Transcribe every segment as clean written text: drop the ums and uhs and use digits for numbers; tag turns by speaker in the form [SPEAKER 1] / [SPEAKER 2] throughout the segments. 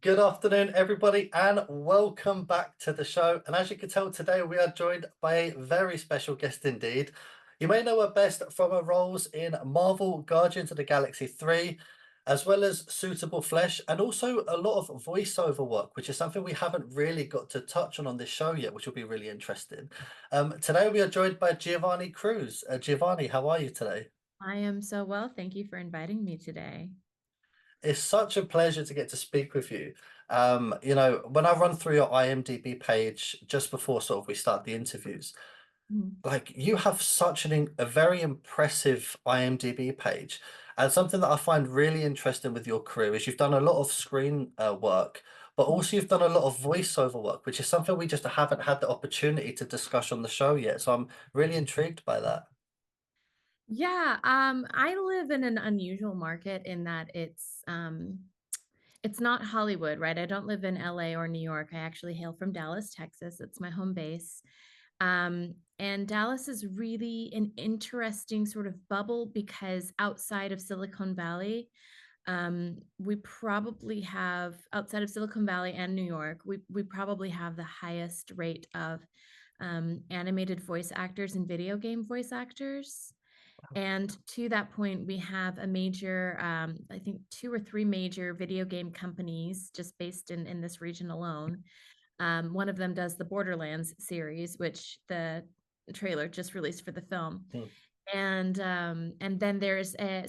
[SPEAKER 1] Good afternoon, everybody, and welcome back to the show. And as you can tell, today we are joined by a very special guest indeed. You may know her best from her roles in Marvel Guardians of the Galaxy 3, as well as Suitable Flesh, and also a lot of voiceover work, which is something we haven't really got to touch on this show yet, which will be really interesting. Today we are joined by Giovannie Cruz. Giovanni, how are you today?
[SPEAKER 2] I am so well. Thank you for inviting me today.
[SPEAKER 1] It's such a pleasure to get to speak with you. When I run through your IMDb page just before sort of we start the interviews,
[SPEAKER 2] Mhm.
[SPEAKER 1] like you have such a very impressive IMDb page. And something that I find really interesting with your career is you've done a lot of screen work, but also you've done a lot of voiceover work, which is something we just haven't had the opportunity to discuss on the show yet. So I'm really intrigued by that.
[SPEAKER 2] Yeah, I live in an unusual market in that it's not Hollywood, right? I don't live in LA or New York. I actually hail from Dallas, Texas. It's my home base. And Dallas is really an interesting sort of bubble because outside of Silicon Valley, we probably have outside of Silicon Valley and New York, we probably have the highest rate of animated voice actors and video game voice actors. And to that point, we have a major, I think two or three major video game companies just based in this region alone. One of them does the Borderlands series, which the trailer just released for the film.
[SPEAKER 1] Hmm.
[SPEAKER 2] And then there's a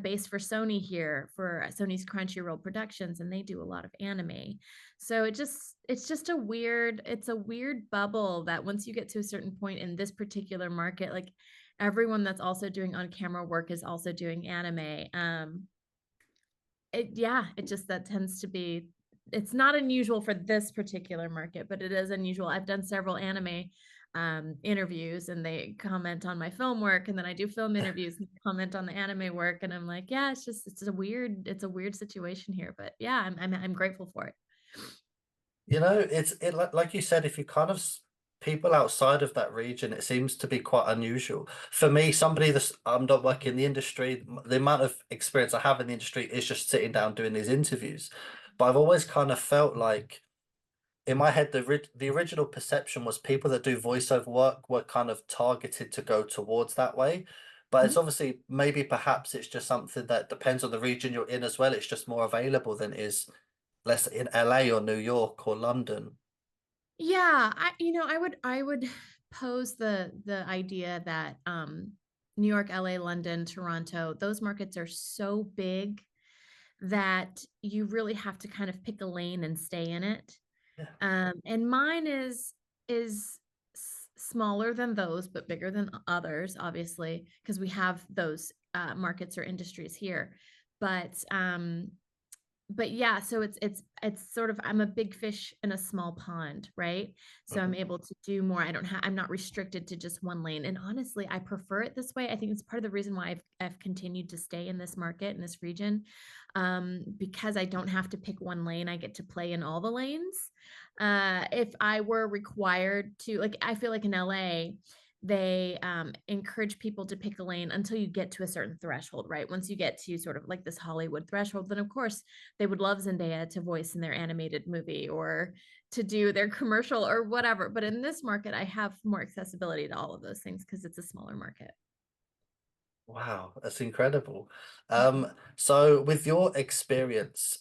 [SPEAKER 2] base for Sony here for Sony's Crunchyroll Productions, and they do a lot of anime. So it's just a weird bubble that once you get to a certain point in this particular market, like everyone that's also doing on camera work is also doing anime. It just that tends to be, it's not unusual for this particular market, but it is unusual. I've done several anime interviews and they comment on my film work, and then I do film interviews and comment on the anime work, and I'm like, yeah, it's a weird situation here, but yeah, I'm grateful for it.
[SPEAKER 1] Like you said, if you kind of people outside of that region, it seems to be quite unusual. For me, somebody that's I'm not working in the industry, the amount of experience I have in the industry is just sitting down doing these interviews. But I've always kind of felt like in my head, the original perception was people that do voiceover work were kind of targeted to go towards that way. But it's
[SPEAKER 2] Mhm.
[SPEAKER 1] obviously maybe perhaps it's just something that depends on the region you're in as well. It's just more available than it is less in LA or New York or London.
[SPEAKER 2] Yeah, I would pose the idea that New York, LA, London, Toronto, those markets are so big that you really have to kind of pick a lane and stay in it.
[SPEAKER 1] Yeah.
[SPEAKER 2] And mine is smaller than those, but bigger than others, obviously, because we have those markets or industries here. But but yeah, so it's sort of, I'm a big fish in a small pond, right? So I'm
[SPEAKER 1] Mhm.
[SPEAKER 2] able to do more. I'm not restricted to just one lane, and honestly I prefer it this way. I think it's part of the reason why I've continued to stay in this market, in this region, because I don't have to pick one lane. I get to play in all the lanes. If I were required to, like, I feel like in LA they encourage people to pick a lane until you get to a certain threshold, right? Once you get to sort of like this Hollywood threshold, then of course they would love Zendaya to voice in their animated movie or to do their commercial or whatever. But in this market, I have more accessibility to all of those things because it's a smaller market.
[SPEAKER 1] Wow, that's incredible. So with your experience,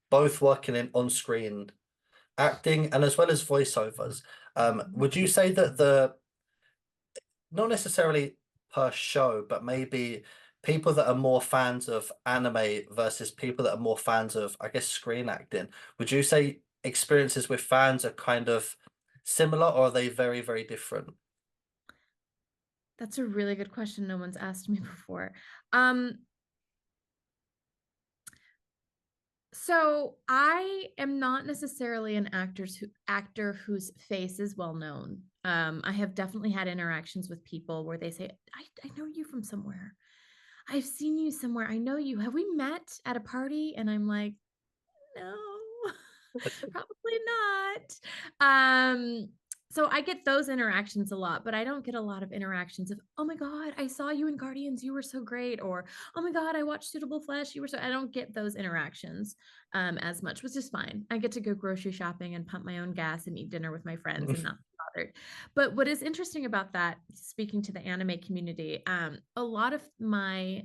[SPEAKER 1] both working in on-screen acting and as well as voiceovers, would you say that the not necessarily per show, but maybe people that are more fans of anime versus people that are more fans of, I guess, screen acting. Would you say experiences with fans are kind of similar or are they very, very different?
[SPEAKER 2] That's a really good question. No one's asked me before. Um, so I am not necessarily an actor whose face is well known. I have definitely had interactions with people where they say, I know you from somewhere. I've seen you somewhere. I know you. Have we met at a party? And I'm like, no, probably not. Um, so I get those interactions a lot, but I don't get a lot of interactions of, oh my God, I saw you in Guardians, you were so great, or oh my God, I watched Suitable Flesh, you were so. I don't get those interactions as much, which is fine. I get to go grocery shopping and pump my own gas and eat dinner with my friends and not be bothered. But what is interesting about that, speaking to the anime community, a lot of my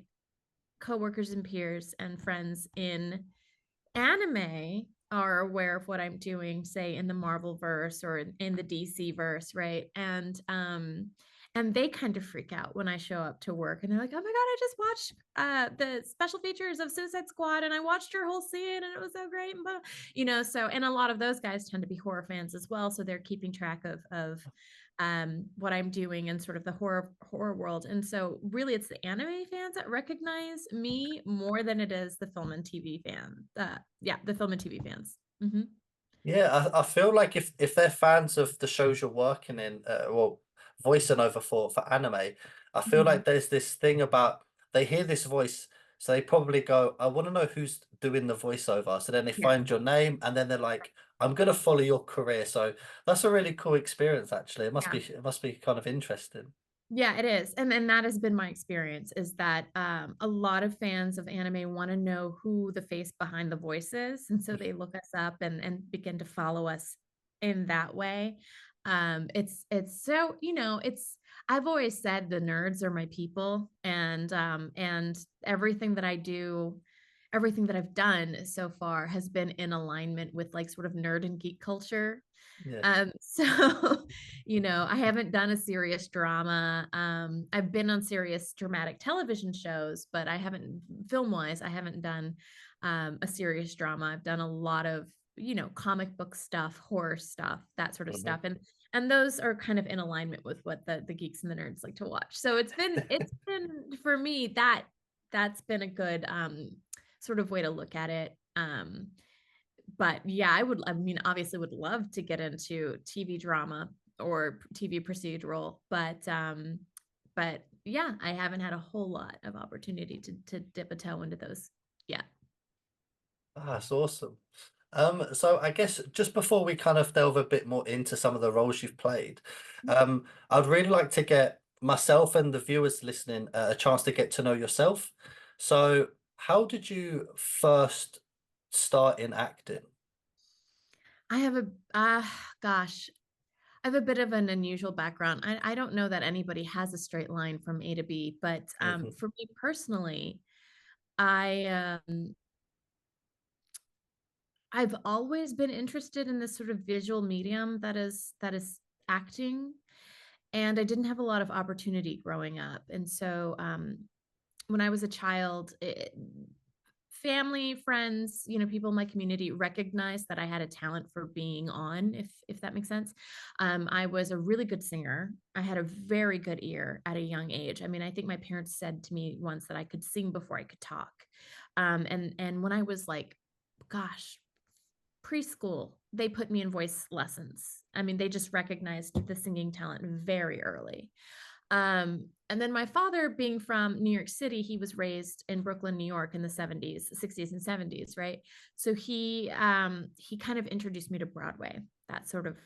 [SPEAKER 2] coworkers and peers and friends in anime are aware of what I'm doing, say in the Marvel verse or in the DC verse, right? And they kind of freak out when I show up to work and they're like, "Oh my God, I just watched the special features of Suicide Squad and I watched your whole scene and it was so great." And so and a lot of those guys tend to be horror fans as well, so they're keeping track of what I'm doing in sort of the horror world. And so really it's the anime fans that recognize me more than it is the film and TV fan. Yeah, the film and TV fans. Mm-hmm.
[SPEAKER 1] Yeah, I feel like if they're fans of the shows you're working in, well, voicing over for anime, I feel
[SPEAKER 2] Mm-hmm.
[SPEAKER 1] like there's this thing about they hear this voice, so they probably go, I want to know who's doing the voiceover. So then they
[SPEAKER 2] Yeah.
[SPEAKER 1] find your name, and then they're like, I'm gonna follow your career. So that's a really cool experience, actually.
[SPEAKER 2] Yeah.
[SPEAKER 1] It must be kind of interesting.
[SPEAKER 2] Yeah, it is. And that has been my experience is that a lot of fans of anime want to know who the face behind the voice is. And so they look us up and begin to follow us in that way. It's so, it's I've always said the nerds are my people and everything that I do, everything that I've done so far has been in alignment with like sort of nerd and geek culture.
[SPEAKER 1] Yeah.
[SPEAKER 2] So, I haven't done a serious drama. I've been on serious dramatic television shows, but I haven't, film wise, I haven't done a serious drama. I've done a lot of, comic book stuff, horror stuff, that sort of
[SPEAKER 1] Mhm.
[SPEAKER 2] stuff. And those are kind of in alignment with what the geeks and the nerds like to watch. So it's been for me that's been a good sort of way to look at it. But yeah, I mean, obviously would love to get into TV drama or TV procedural, but yeah, I haven't had a whole lot of opportunity to dip a toe into those yet.
[SPEAKER 1] Ah, that's awesome. So I guess just before we kind of delve a bit more into some of the roles you've played, I'd really like to get myself and the viewers listening a chance to get to know yourself. So, how did you first start in acting?
[SPEAKER 2] I have a gosh, I have a bit of an unusual background. I don't know that anybody has a straight line from A to B, but
[SPEAKER 1] Hmm.
[SPEAKER 2] for me personally, I I've always been interested in this sort of visual medium that is acting, and I didn't have a lot of opportunity growing up. And so when I was a child, family, friends, people in my community recognized that I had a talent for being on, if that makes sense. I was a really good singer. I had a very good ear at a young age. I mean, I think my parents said to me once that I could sing before I could talk. And when I was like, gosh, preschool, they put me in voice lessons. I mean, they just recognized the singing talent very early. And then my father, being from New York City, he was raised in Brooklyn, New York in the 70s, 60s and 70s, right? So he kind of introduced me to Broadway, that sort of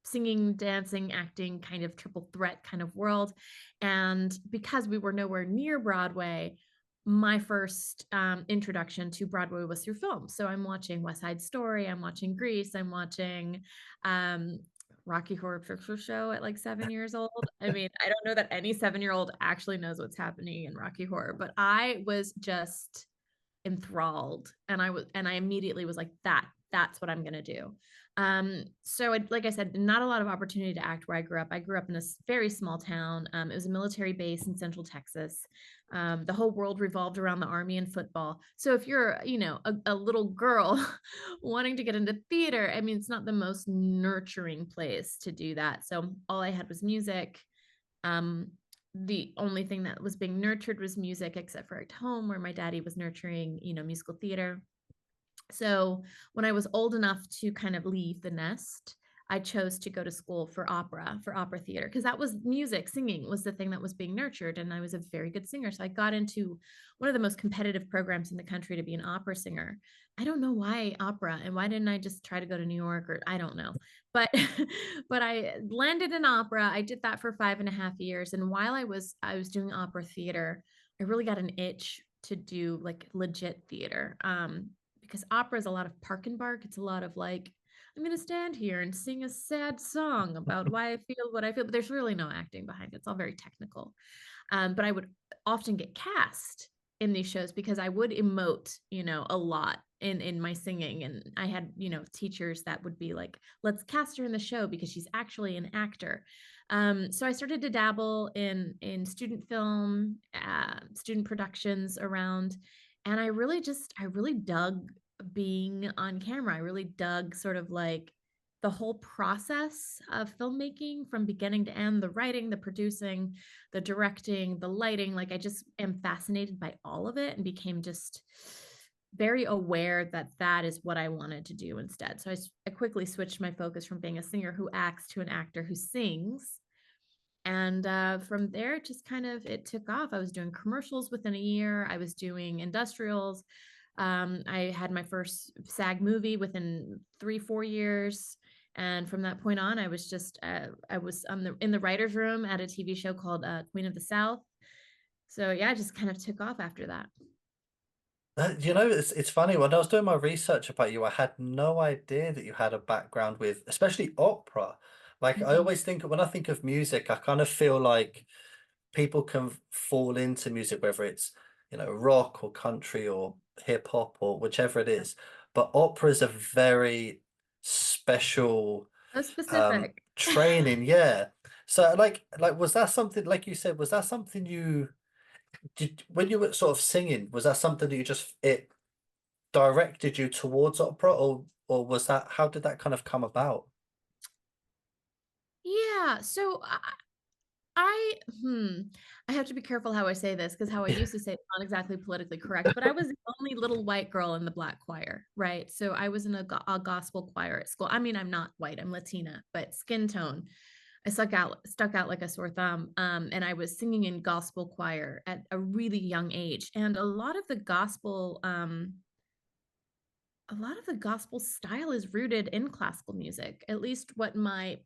[SPEAKER 2] singing, dancing, acting kind of triple threat kind of world. And because we were nowhere near Broadway, my first introduction to Broadway was through film. So I'm watching West Side Story, I'm watching Grease, I'm watching um, Rocky Horror Picture Show at like 7 years old. I mean, I don't know that any 7-year-old actually knows what's happening in Rocky Horror, but I was just enthralled, and I immediately was like, that's what I'm gonna do. So like I said, not a lot of opportunity to act where I grew up. I grew up in a very small town. It was a military base in Central Texas. The whole world revolved around the Army and football. So if you're, a little girl wanting to get into theater, I mean, it's not the most nurturing place to do that. So all I had was music. Um, the only thing that was being nurtured was music, except for at home where my daddy was nurturing, musical theater. So when I was old enough to kind of leave the nest, I chose to go to school for opera theater, because that was music, singing was the thing that was being nurtured. And I was a very good singer. So I got into one of the most competitive programs in the country to be an opera singer. I don't know why opera, and why didn't I just try to go to New York, or I don't know. But but I landed in opera. I did that for 5.5 years. And while I was doing opera theater, I really got an itch to do like legit theater. Because opera is a lot of park and bark. It's a lot of like, I'm going to stand here and sing a sad song about why I feel what I feel, but there's really no acting behind it. It's all very technical. But I would often get cast in these shows because I would emote, a lot in my singing. And I had, teachers that would be like, let's cast her in the show because she's actually an actor. So I started to dabble in student film, student productions around, and I really dug being on camera. I really dug sort of like the whole process of filmmaking from beginning to end, the writing, the producing, the directing, the lighting. Like, I just am fascinated by all of it and became just very aware that that is what I wanted to do instead. So I quickly switched my focus from being a singer who acts to an actor who sings. And from there, it took off. I was doing commercials within a year. I was doing industrials. I had my first SAG movie within 3-4 years. And from that point on, I was in the writer's room at a TV show called Queen of the South. So yeah, I just kind of took off after that.
[SPEAKER 1] It's funny. When I was doing my research about you, I had no idea that you had a background with, especially opera. Like, I
[SPEAKER 2] Mhm.
[SPEAKER 1] always think when I think of music, I kind of feel like people can fall into music, whether it's, rock or country or hip hop or whichever it is. But opera is a very special
[SPEAKER 2] So specific.
[SPEAKER 1] training, yeah. So like was that something, like you said, was that something you did when you were sort of singing, was that something that you just it directed you towards opera, or was that, how did that kind of come about?
[SPEAKER 2] Yeah. So I hmm, I have to be careful how I say this, because how I
[SPEAKER 1] Yeah.
[SPEAKER 2] used to say it's not exactly politically correct, but I was the only little white girl in the black choir, right? So I was in a gospel choir at school. I mean, I'm not white, I'm Latina, but skin tone, I stuck out like a sore thumb. And I was singing in gospel choir at a really young age. And a lot of the gospel style is rooted in classical music. At least what my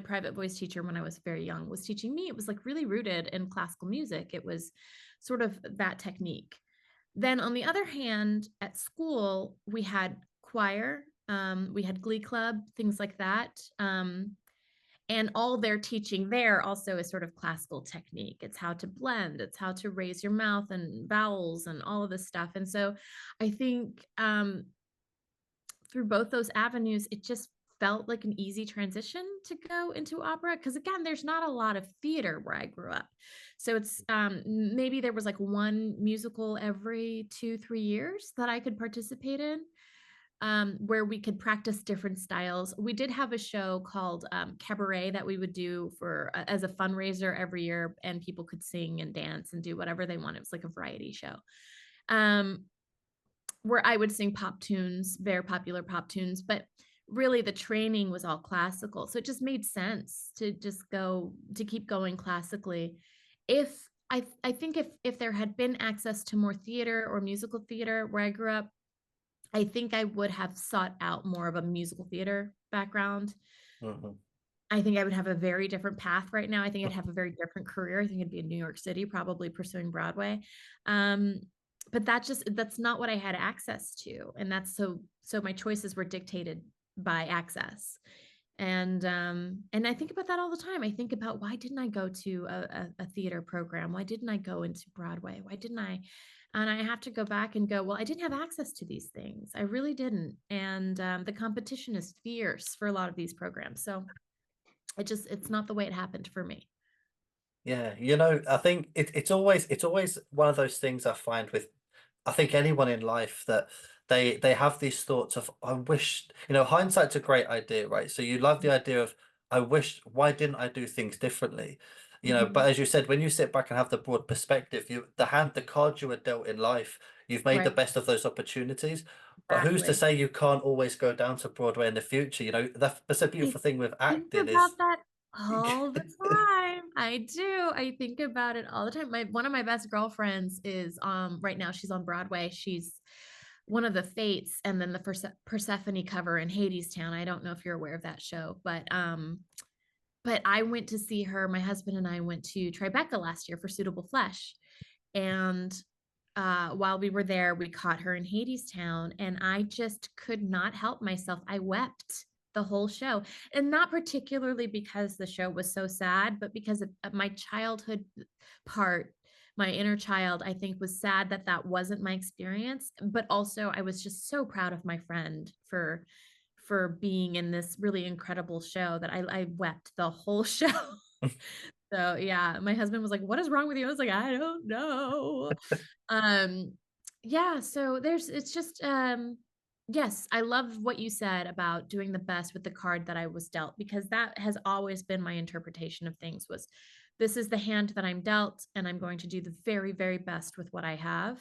[SPEAKER 2] private voice teacher when I was very young was teaching me. It was like really rooted in classical music. It was sort of that technique. Then on the other hand, at school we had choir, we had glee club, things like that. And all they're teaching there also is sort of classical technique. It's how to blend, it's how to raise your mouth and vowels and all of this stuff. And so I think through both those avenues, it just felt like an easy transition to go into opera, because again, there's not a lot of theater where I grew up. So it's maybe there was like one musical every 2-3 years that I could participate in, where we could practice different styles. We did have a show called Cabaret that we would do for as a fundraiser every year, and people could sing and dance and do whatever they want. It was like a variety show. Um, where I would sing pop tunes, very popular pop tunes, but really the training was all classical. So it just made sense to just go to keep going classically. If I think if there had been access to more theater or musical theater where I grew up, I think I would have sought out more of a musical theater background.
[SPEAKER 1] Mhm.
[SPEAKER 2] I think I would have a very different path right now. I think I'd have a very different career. I think I'd be in New York City, probably pursuing Broadway. Um, but that's not what I had access to. And so my choices were dictated by access. And I think about that all the time. I think about, why didn't I go to a theater program? Why didn't I go into Broadway? Why didn't I? And I have to go back and go, well, I didn't have access to these things. I really didn't. And the competition is fierce for a lot of these programs. So it's not the way it happened for me.
[SPEAKER 1] Yeah, I think it's always one of those things I find with, I think, anyone in life, that they have these thoughts of, I wish, hindsight's a great idea, right? So you love the idea of, I wish, why didn't I do things differently? But
[SPEAKER 2] Mhm.
[SPEAKER 1] as you said, when you sit back and have the broad perspective, the cards you were dealt in life, you've made the
[SPEAKER 2] Right.
[SPEAKER 1] best of those opportunities. But who's to
[SPEAKER 2] Exactly.
[SPEAKER 1] say you can't always go down to Broadway in the future? You know, that's a
[SPEAKER 2] I
[SPEAKER 1] beautiful thing with
[SPEAKER 2] think
[SPEAKER 1] acting
[SPEAKER 2] about
[SPEAKER 1] is
[SPEAKER 2] that all the time. I do. I think about it all the time. My one of my best girlfriends is right now she's on Broadway. She's one of the Fates and then the Persephone cover in Hades Town. I don't know if you're aware of that show, but I went to see her. My husband and I went to Tribeca last year for Suitable Flesh. And while we were there, we caught her in Hadestown, and I just could not help myself. I wept the whole show, and not particularly because the show was so sad, but because of my childhood part. My inner child, I think, was sad that that wasn't my experience, but also I was just so proud of my friend for being in this really incredible show that I wept the whole show. So yeah, my husband was like, "What is wrong with you?" I was like, "I don't know." Um, yeah, so there's it's just yes, I love what you said about doing the best with the card that I was dealt because that has always been my interpretation of things was this is the hand that I'm dealt and I'm going to do the very, very best with what I have.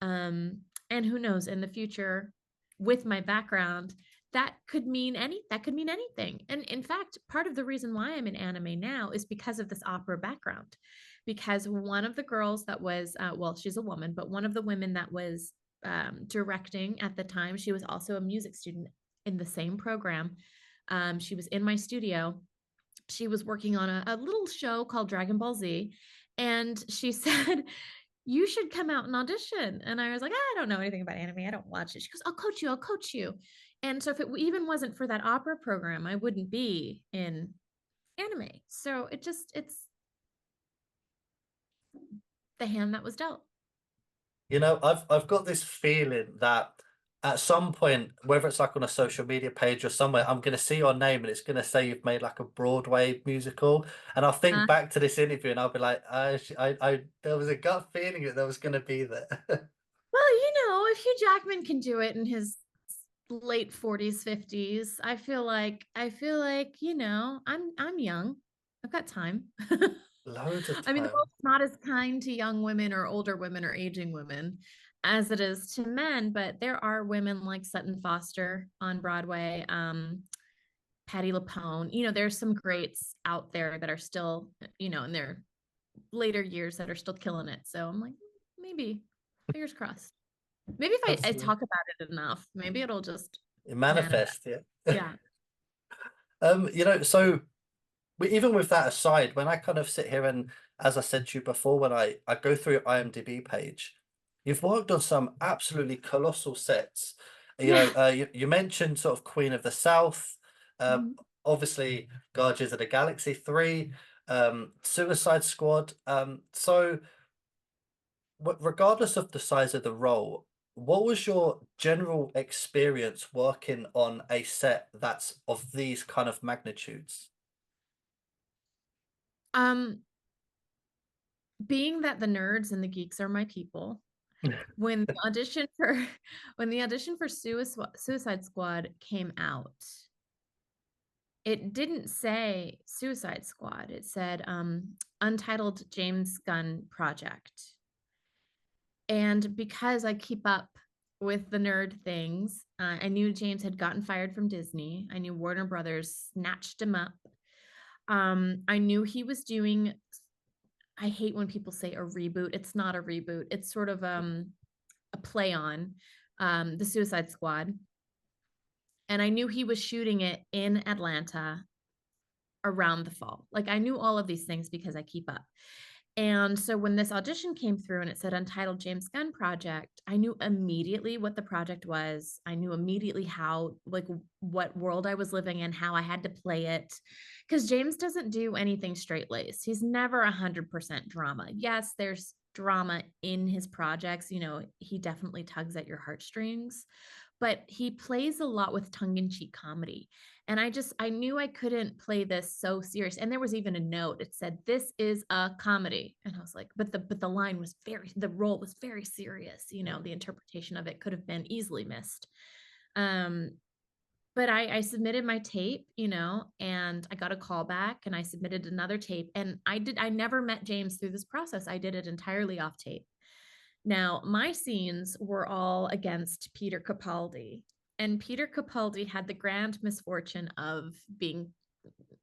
[SPEAKER 2] And who knows in the future with my background that could mean anything. And in fact, part of the reason why I'm in anime now is because of this opera background. Because one of the girls that was, well, she's a woman, but one of the women that was directing at the time, she was also a music student in the same program. She was in my studio. She was working on a little show called Dragon Ball Z. And she said, you should come out and audition. And I was like, I don't know anything about anime. I don't watch it. She goes, I'll coach you. I'll coach you. And so if it even wasn't for that opera program, I wouldn't be in anime. So it's the hand that was dealt.
[SPEAKER 1] You know, I've got this feeling that at some point, whether it's like on a social media page or somewhere, I'm gonna see your name and it's gonna say you've made like a Broadway musical, and I'll think
[SPEAKER 2] Uh,
[SPEAKER 1] back to this interview and I'll be like, there was a gut feeling that was gonna be there.
[SPEAKER 2] well, if Hugh Jackman can do it in his late 40s, 50s, I'm young. I've got time.
[SPEAKER 1] Loads of
[SPEAKER 2] I mean, the
[SPEAKER 1] time.
[SPEAKER 2] world's not as kind to young women or older women or aging women as it is to men, but there are women like Sutton Foster on Broadway, Patti LuPone. There's some greats out there that are still, in their later years that are still killing it. So I'm like, maybe, fingers crossed. Maybe if I
[SPEAKER 1] Absolutely.
[SPEAKER 2] talk about it enough, maybe it'll just manifest.
[SPEAKER 1] Manifest, yeah.
[SPEAKER 2] Yeah.
[SPEAKER 1] So even with that aside, when I kind of sit here and, as I said to you before, when I go through your IMDb page, you've worked on some absolutely colossal sets.
[SPEAKER 2] Yeah.
[SPEAKER 1] You mentioned sort of Queen of the South, uh,
[SPEAKER 2] Mhm.
[SPEAKER 1] obviously Guardians of the Galaxy 3, Suicide Squad. So regardless of the size of the role, what was your general experience working on a set that's of these kind of magnitudes?
[SPEAKER 2] Um, being that the nerds and the geeks are my people, when the audition for when the audition for Suicide Squad came out, it didn't say Suicide Squad. It said Untitled James Gunn Project. And because I keep up with the nerd things, I knew James had gotten fired from Disney. I knew Warner Brothers snatched him up. I knew he was doing, I hate when people say a reboot. It's not a reboot. It's sort of a play on the Suicide Squad. And I knew he was shooting it in Atlanta around the fall. Like I knew all of these things because I keep up. And so when this audition came through and it said Untitled James Gunn Project, I knew immediately what the project was. I knew immediately how, like, what world I was living in, how I had to play it. Because James doesn't do anything straight laced. He's never 100% drama. Yes, there's drama in his projects. He definitely tugs at your heartstrings, but he plays a lot with tongue-in-cheek comedy. And I knew I couldn't play this so serious. And there was even a note. It said, "This is a comedy." And I was like, but the line was the role was very serious. The interpretation of it could have been easily missed. Um, but I submitted my tape, and I got a call back and I submitted another tape. And I never met James through this process. I did it entirely off tape. Now, my scenes were all against Peter Capaldi. And Peter Capaldi had the grand misfortune of being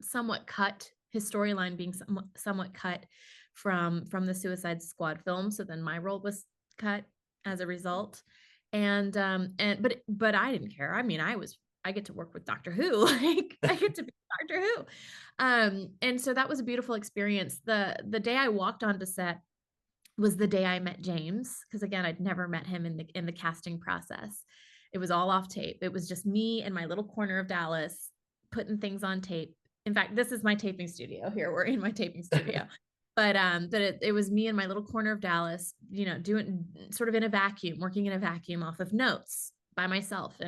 [SPEAKER 2] somewhat cut, his storyline being somewhat cut from the Suicide Squad film. So then my role was cut as a result. But I didn't care. I mean, I get to work with Doctor Who. Like I get to be Doctor Who. And so that was a beautiful experience. The day I walked onto set was the day I met James, because again, I'd never met him in the casting process. It was all off tape. It was just me in my little corner of Dallas putting things on tape. In fact, this is my taping studio here. We're in my taping studio. But it was me in my little corner of Dallas, doing sort of in a vacuum, working in a vacuum off of notes by myself.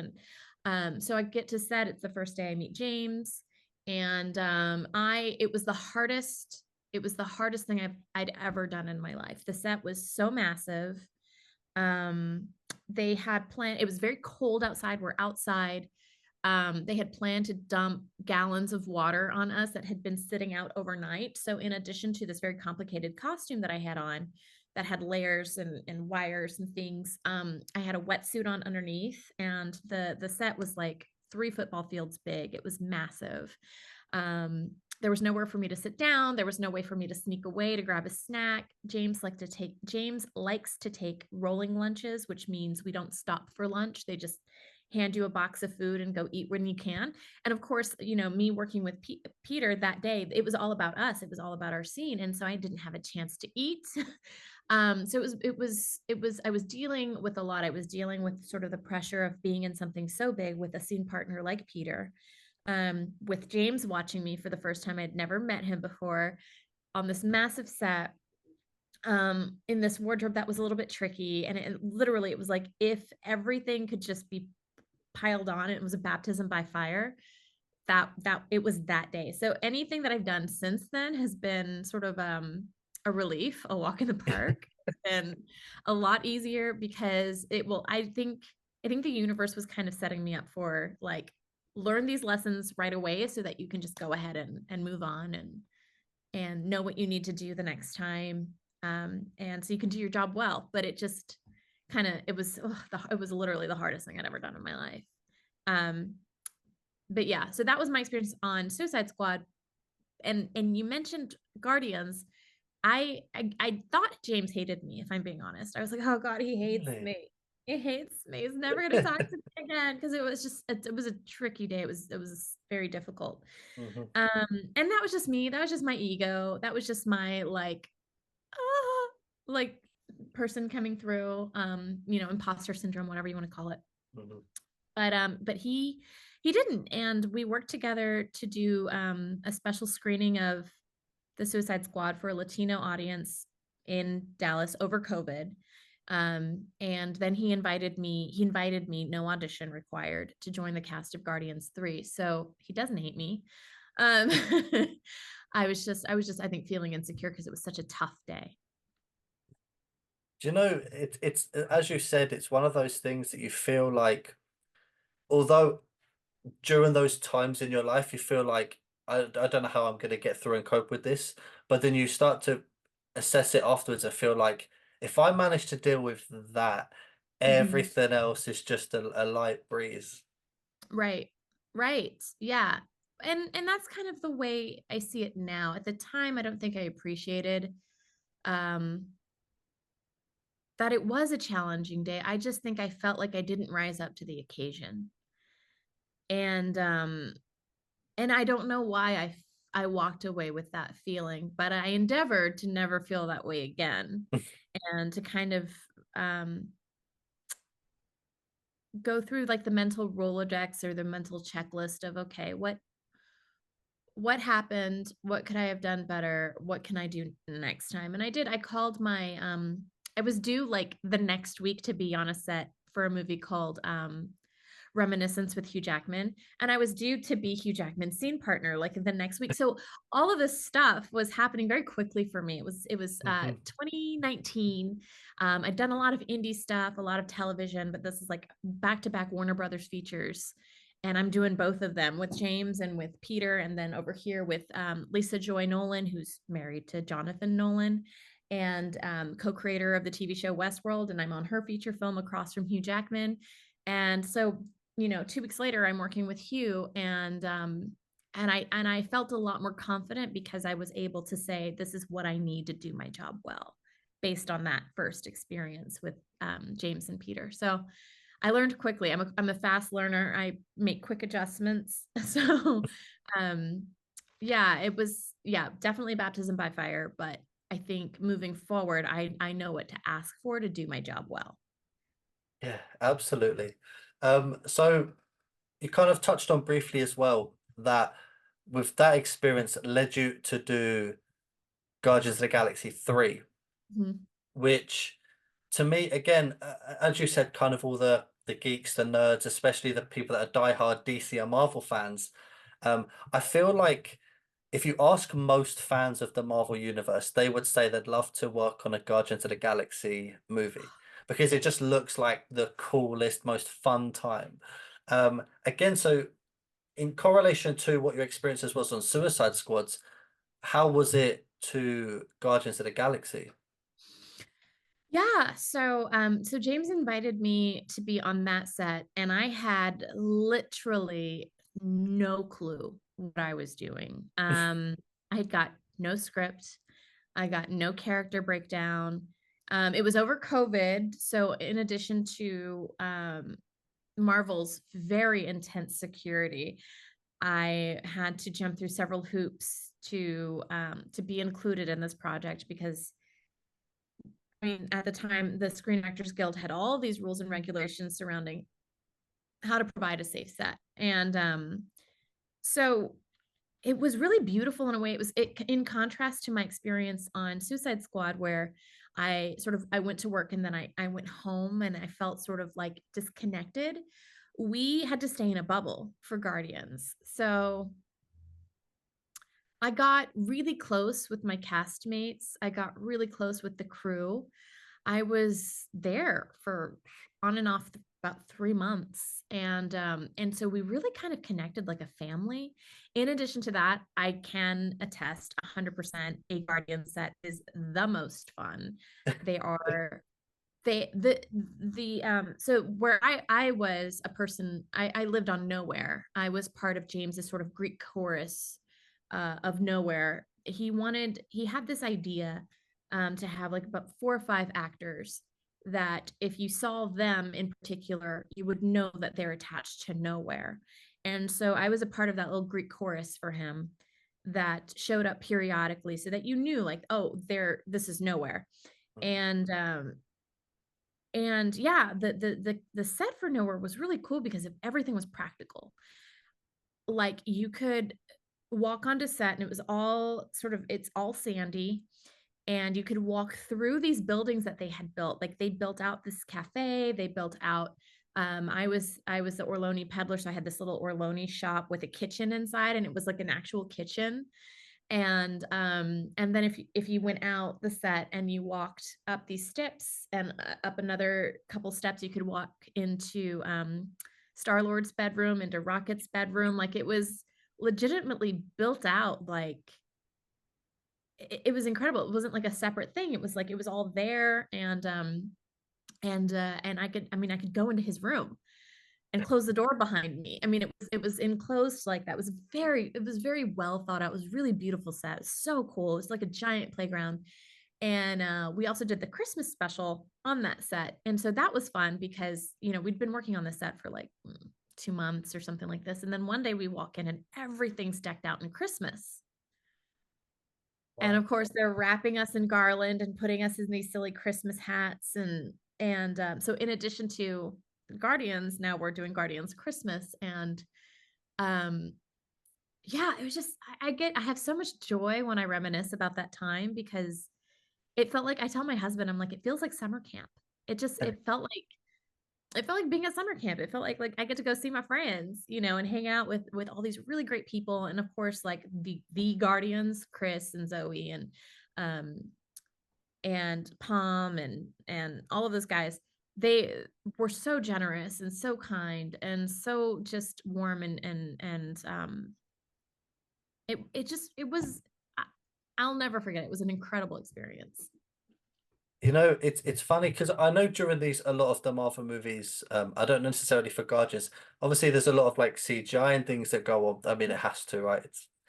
[SPEAKER 2] And so I get to set. It's the first day I meet James, and it was the hardest thing I'd ever done in my life. The set was so massive. They had planned, it was very cold outside. We're outside. They had planned to dump gallons of water on us that had been sitting out overnight. So, in addition to this very complicated costume that I had on, that had layers and wires and things, I had a wetsuit on underneath, and the set was like 3 football fields big. It was massive. There was nowhere for me to sit down. There was no way for me to sneak away to grab a snack. James likes to take rolling lunches, which means we don't stop for lunch. They just hand you a box of food and go eat when you can. And of course, me working with Peter that day, it was all about us. It was all about our scene. And so I didn't have a chance to eat. So I was dealing with a lot. I was dealing with sort of the pressure of being in something so big with a scene partner like Peter, with James watching me for the first time. I'd never met him before on this massive set, in this wardrobe that was a little bit tricky. And it was like if everything could just be piled on, it was a baptism by fire. That it was that day. So anything that I've done since then has been sort of a relief, a walk in the park, and a lot easier because I think the universe was kind of setting me up for like learn these lessons right away so that you can just go ahead and move on and know what you need to do the next time, and so you can do your job well. But it just kind of it was literally the hardest thing I'd ever done in my life. um but yeah, so that was my experience on Suicide Squad. And you mentioned Guardians. I thought James hated me, if I'm being honest. I was like, oh God, he hates
[SPEAKER 1] Really?
[SPEAKER 2] me. He hates me. He's never gonna talk to me again, because it was a tricky day. It was very difficult.
[SPEAKER 1] Mhm.
[SPEAKER 2] And that was just me. That was just my ego. That was just my ah, like person coming through. Imposter syndrome, whatever you want to call it.
[SPEAKER 1] Mhm.
[SPEAKER 2] But he didn't, and we worked together to do a special screening of the Suicide Squad for a Latino audience in Dallas over COVID. And then he invited me, no audition required, to join the cast of Guardians 3. So he doesn't hate me. Um, I think feeling insecure because it was such a tough day.
[SPEAKER 1] Do you know, it's as you said, it's one of those things that you feel like, although during those times in your life, you feel like, I don't know how I'm going to get through and cope with this. But then you start to assess it afterwards and feel like, if I manage to deal with that,
[SPEAKER 2] Mhm.
[SPEAKER 1] everything else is just a light breeze.
[SPEAKER 2] Right. Right. Yeah. And that's kind of the way I see it now. At the time, I don't think I appreciated um that it was a challenging day. I just think I felt like I didn't rise up to the occasion. And I don't know why I walked away with that feeling, but I endeavored to never feel that way again, and to kind of um go through like the mental Rolodex or the mental checklist of, okay, what happened? What could I have done better? What can I do next time? And I did. I was due like the next week to be on a set for a movie called Reminiscence with Hugh Jackman. And I was due to be Hugh Jackman's scene partner like the next week. So all of this stuff was happening very quickly for me. It was
[SPEAKER 1] Mhm.
[SPEAKER 2] 2019. I'd done a lot of indie stuff, a lot of television, but this is like back to back Warner Brothers features. And I'm doing both of them with James and with Peter, and then over here with Lisa Joy Nolan, who's married to Jonathan Nolan. and co-creator of the TV show Westworld, and I'm on her feature film across from Hugh Jackman. And so, 2 weeks later, I'm working with Hugh, and I felt a lot more confident because I was able to say, this is what I need to do my job well, based on that first experience with James and Peter. So I learned quickly. I'm a fast learner. I make quick adjustments. So um yeah, it was, yeah, definitely baptism by fire, but I think moving forward, I know what to ask for to do my job well.
[SPEAKER 1] Yeah, absolutely. So you kind of touched on briefly as well that with that experience it led you to do Guardians of the Galaxy 3,
[SPEAKER 2] Mhm.
[SPEAKER 1] which to me, again, as you said, kind of all the geeks, the nerds, especially the people that are diehard DC or Marvel fans, I feel like if you ask most fans of the Marvel universe, they would say they'd love to work on a Guardians of the Galaxy movie because it just looks like the coolest, most fun time. Again, so in correlation to what your experiences was on Suicide Squads, how was it to Guardians of the Galaxy?
[SPEAKER 2] Yeah, so James invited me to be on that set, and I had literally no clue what I was doing. I had got no script. I got no character breakdown. It was over COVID, so in addition to Marvel's very intense security, I had to jump through several hoops to be included in this project because, I mean, at the time, the Screen Actors Guild had all these rules and regulations surrounding how to provide a safe set. And so it was really beautiful in a way. It in contrast to my experience on Suicide Squad, where I went to work and then I went home and I felt sort of like disconnected. We had to stay in a bubble for Guardians. So I got really close with my castmates. I got really close with the crew. I was there for on and off about 3 months, and so we really kind of connected like a family. In addition to that, I can attest 100% a Guardian set is the most fun. They are they the so where I was a person, I lived on Nowhere. I was part of James's sort of Greek chorus of Nowhere. He had this idea to have like about 4 or 5 actors that if you saw them in particular, you would know that they're attached to Nowhere. And so I was a part of that little Greek chorus for him that showed up periodically so that you knew like, oh, this is Nowhere. And yeah, the set for Nowhere was really cool because everything was practical. Like you could walk onto set and it's all sandy, and you could walk through these buildings that they had built. Like they built out this cafe, they built out I was the Orloni Peddler, so I had this little Orloni shop with a kitchen inside, and it was like an actual kitchen. And then if you went out the set and you walked up these steps and up another couple steps, you could walk into Star Lord's bedroom, into Rocket's bedroom. Like it was legitimately built out. Like it was incredible. It wasn't like a separate thing. It was like it was all there. And I could go into his room and close the door behind me. I mean, it was enclosed like that. It was very well thought out. It was really beautiful set. It was so cool. It was like a giant playground. And we also did the Christmas special on that set. And so that was fun because, we'd been working on the set for like 2 months or something like this. And then one day we walk in and everything's decked out in Christmas. And
[SPEAKER 1] Wow.
[SPEAKER 2] of course, they're wrapping us in garland and putting us in these silly Christmas hats. And so in addition to Guardians, now we're doing Guardians Christmas. And um, yeah, it was just I have so much joy when I reminisce about that time because it felt like, I tell my husband, I'm like, it feels like summer camp. It felt like being at summer camp. It felt like I get to go see my friends, and hang out with all these really great people, and of course, like the Guardians, Chris and Zoe, um and Palm and all of those guys. They were so generous and so kind and so just warm, and it was, I'll never forget it. It was an incredible experience.
[SPEAKER 1] You know, it's funny because I know during these a lot of the Marvel movies, I don't necessarily for Guardians. Obviously, there's a lot of like CGI and things that go on. I mean, it has to, right?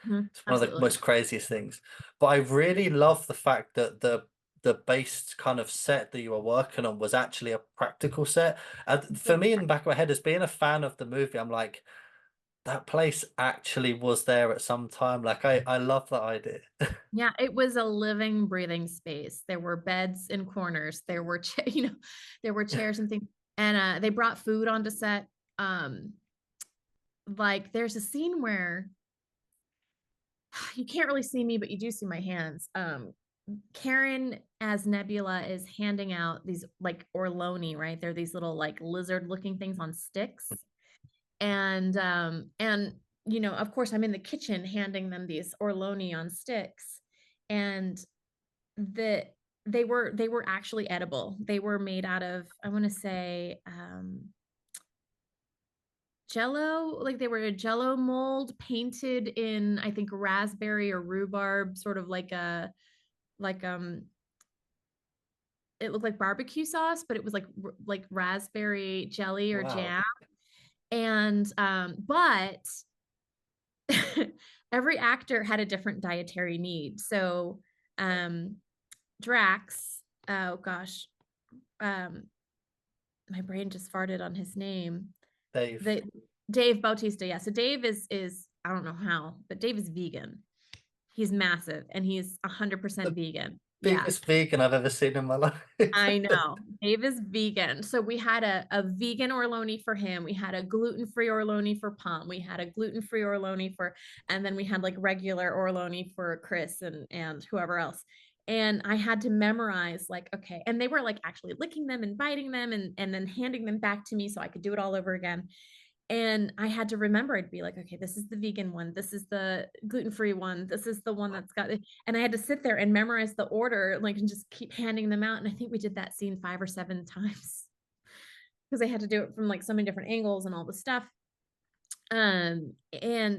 [SPEAKER 2] Mhm,
[SPEAKER 1] It's one of the
[SPEAKER 2] absolutely.
[SPEAKER 1] most craziest things. But I really love the fact that the base kind of set that you were working on was actually a practical set. And for
[SPEAKER 2] Mhm.
[SPEAKER 1] me, in the back of my head, as being a fan of the movie, I'm like, that place actually was there at some time. Like I love that idea.
[SPEAKER 2] Yeah, it was a living, breathing space. There were beds in corners. There were, there were chairs and things. And they brought food onto set. Um, like there's a scene where you can't really see me, but you do see my hands. Karen as Nebula is handing out these like Orloni, right? They're these little like lizard looking things on sticks. And of course I'm in the kitchen handing them these Orloni on sticks. And the they were actually edible. They were made out of, I want to say, Jello, like they were a Jello mold painted in, I think, raspberry or rhubarb, sort of like it looked like barbecue sauce, but it was like raspberry jelly or
[SPEAKER 1] Wow.
[SPEAKER 2] jam. And but every actor had a different dietary need. So um Drax, oh gosh, um my brain just farted on his name.
[SPEAKER 1] Dave.
[SPEAKER 2] The Dave Bautista, yeah. So Dave is I don't know how, but Dave is vegan. He's massive and he's 100%
[SPEAKER 1] The
[SPEAKER 2] vegan. Yeah.
[SPEAKER 1] biggest vegan I've ever seen in my life.
[SPEAKER 2] I know. Dave is vegan. So we had a vegan Orloni for him. We had a gluten-free Orloni for Palm. We had a gluten-free Orloni for, and then we had like regular Orloni for Chris and whoever else. And I had to memorize like, okay. And they were like actually licking them and biting them and then handing them back to me so I could do it all over again. And I had to remember, I'd be like, okay, this is the vegan one, this is the gluten-free one, this is the one that's got it. And I had to sit there and memorize the order, like, and just keep handing them out. And I think we did that scene 5 or 7 times because I had to do it from like so many different angles and all the stuff. And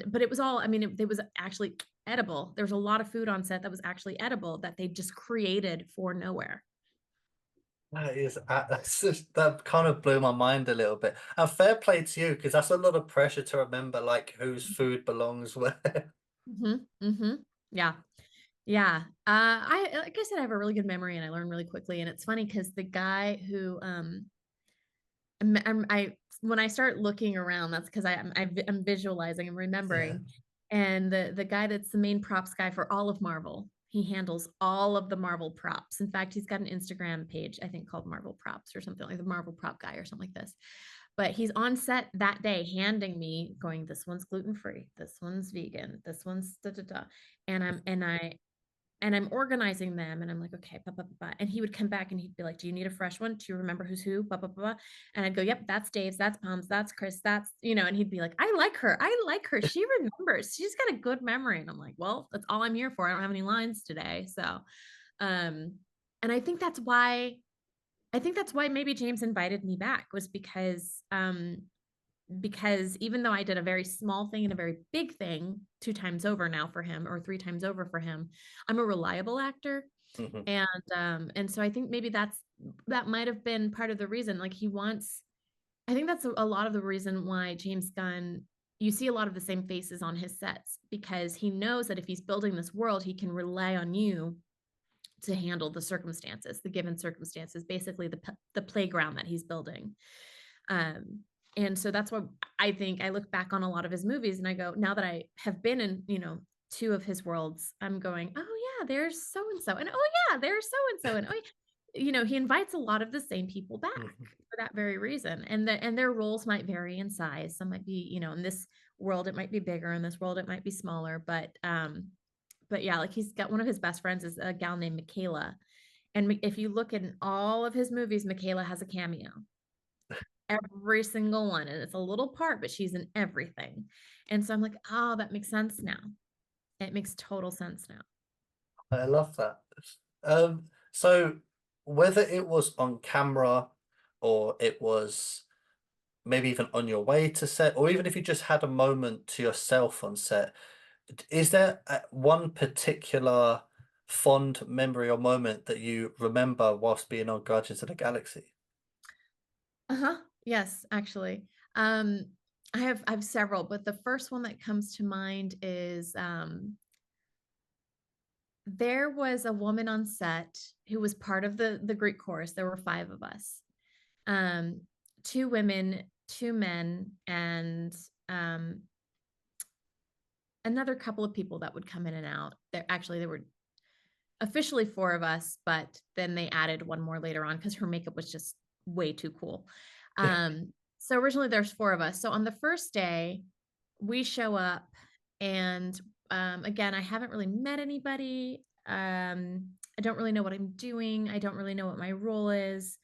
[SPEAKER 2] but it was all, I mean, it was actually edible. There was a lot of food on set that was actually edible that they just created for nowhere.
[SPEAKER 1] That kind of blew my mind a little bit. And fair play to you, because that's a lot of pressure to remember like whose food belongs where.
[SPEAKER 2] Mm-hmm. Yeah. Yeah. I like I said, I have a really good memory and I learn really quickly. And it's funny because the guy who I when I start looking around, that's because I'm visualizing and
[SPEAKER 1] Yeah.
[SPEAKER 2] remembering. And the guy that's the main props guy for all of Marvel, he handles all of the Marvel props. In fact, he's got an Instagram page, I think, called Marvel Props or something, like the Marvel Prop Guy or something like this. But he's on set that day handing me, going, this one's gluten free, this one's vegan, this one's da da da. And I'm organizing them and I'm like, okay, blah, blah, blah, blah. And he would come back and he'd be like, do you need a fresh one? Do you remember who's who? Blah, blah, blah, blah. And I'd go, yep, that's Dave's, that's Palm's, that's Chris, that's, and he'd be like, I like her. I like her. She remembers. She's got a good memory. And I'm like, well, that's all I'm here for. I don't have any lines today. So, um, and I think that's why maybe James invited me back was because even though I did a very small thing and a very big thing 2 times over now for him or 3 times over for him, I'm a reliable actor.
[SPEAKER 1] Mhm.
[SPEAKER 2] And so I think maybe that might have been part of the reason. Like he wants, I think that's a lot of the reason why James Gunn, you see a lot of the same faces on his sets because he knows that if he's building this world, he can rely on you to handle the circumstances, the given circumstances, basically the playground that he's building. Um, and so that's what I think. I look back on a lot of his movies and I go, now that I have been in, 2 of his worlds, I'm going, oh yeah, there's so and so, and oh yeah, there's so and so, and oh, he invites a lot of the same people back
[SPEAKER 1] Mhm.
[SPEAKER 2] for that very reason, and their roles might vary in size. Some might be, in this world it might be bigger, in this world it might be smaller, but yeah, like he's got one of his best friends is a gal named Michaela, and if you look in all of his movies, Michaela has a cameo, every single one, and it's a little part, but she's in everything. And so I'm like, oh, that makes sense now. It makes total sense now.
[SPEAKER 1] I love that. So whether it was on camera or it was maybe even on your way to set, or even if you just had a moment to yourself on set, is there one particular fond memory or moment that you remember whilst being on Guardians of the Galaxy?
[SPEAKER 2] Uh-huh. Yes, actually. Um, I have several, but the first one that comes to mind is there was a woman on set who was part of the Greek chorus. There were five of us. Um, two women, two men, and um another couple of people that would come in and out. There were officially four of us, but then they added one more later on because her makeup was just way too cool. So originally there's four of us. So on the first day, we show up, and again, I haven't really met anybody. I don't really know what I'm doing. I don't really know what my role is.